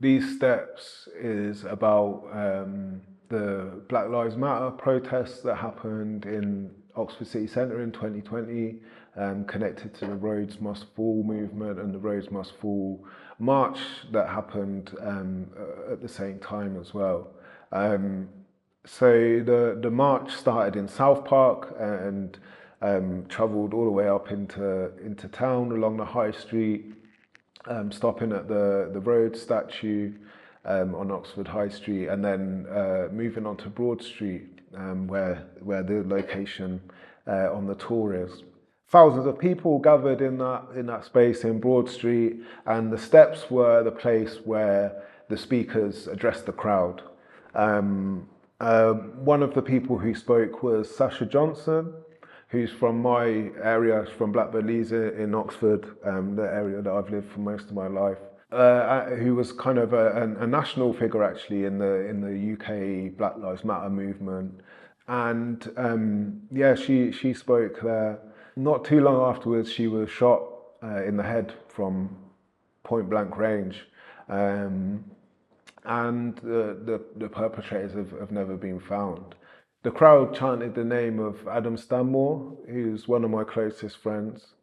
These steps is about the Black Lives Matter protests that happened in Oxford City Centre in 2020, connected to the Rhodes Must Fall movement and the Rhodes Must Fall march that happened at the same time as well. So the march started in South Park and travelled all the way up into town along the High Street, stopping at the Rhodes statue on Oxford High Street, and then moving on to Broad Street, where the location on the tour is. Thousands of people gathered in that space in Broad Street, and the steps were the place where the speakers addressed the crowd. One of the people who spoke was Sasha Johnson, who's from my area, from Blackbird Leys in Oxford, the area that I've lived for most of my life, who was kind of a national figure actually in the UK Black Lives Matter movement. And yeah, she spoke there. Not too long afterwards, she was shot in the head from point blank range. And the perpetrators have never been found. The crowd chanted the name of Adam Stanmore, who's one of my closest friends.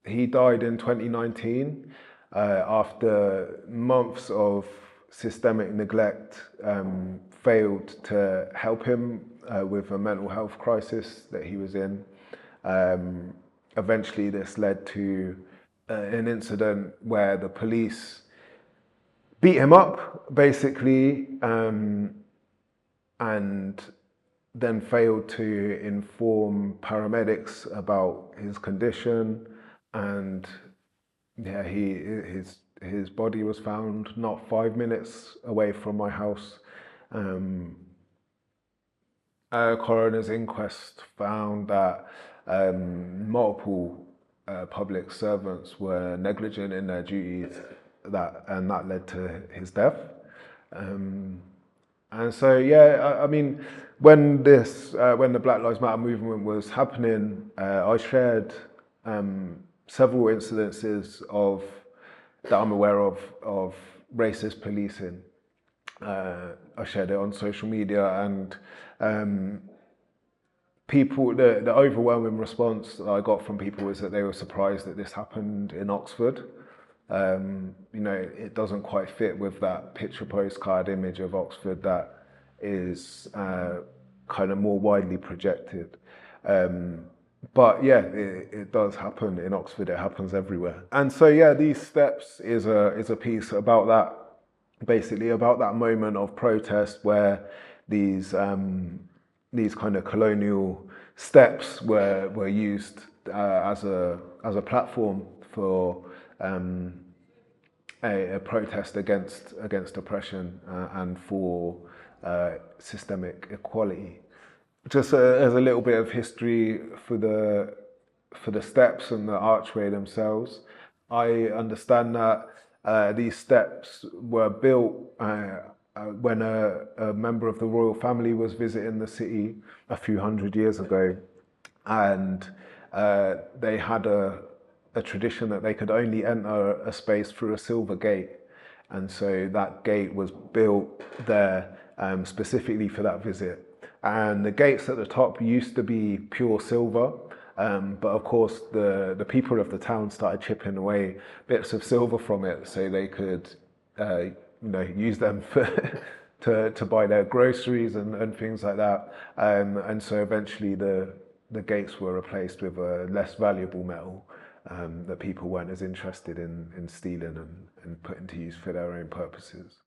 He died in 2019 after months of systemic neglect failed to help him with a mental health crisis that he was in. Eventually this led to an incident where the police beat him up, basically, and then failed to inform paramedics about his condition. And yeah, his body was found not 5 minutes away from my house. A coroner's inquest found that multiple public servants were negligent in their duties, and that led to his death. And so, yeah, I mean, when the Black Lives Matter movement was happening, I shared several incidences that I'm aware of racist policing. I shared it on social media, and the overwhelming response that I got from people was that they were surprised that this happened in Oxford. You know, it doesn't quite fit with that picture postcard image of Oxford that is kind of more widely projected. But yeah, it does happen in Oxford. It happens everywhere. And so yeah, these steps is a piece about that, basically about that moment of protest where these kind of colonial steps were used as a platform for a protest against oppression and for systemic equality. Just as a little bit of history for the steps and the archway themselves, I understand that these steps were built when a member of the royal family was visiting the city a few hundred years ago, and they had a tradition that they could only enter a space through a silver gate, and so that gate was built there specifically for that visit. And the gates at the top used to be pure silver, but of course the people of the town started chipping away bits of silver from it so they could use them to buy their groceries and things like that. And so eventually the gates were replaced with a less valuable metal that people weren't as interested in stealing and putting to use for their own purposes.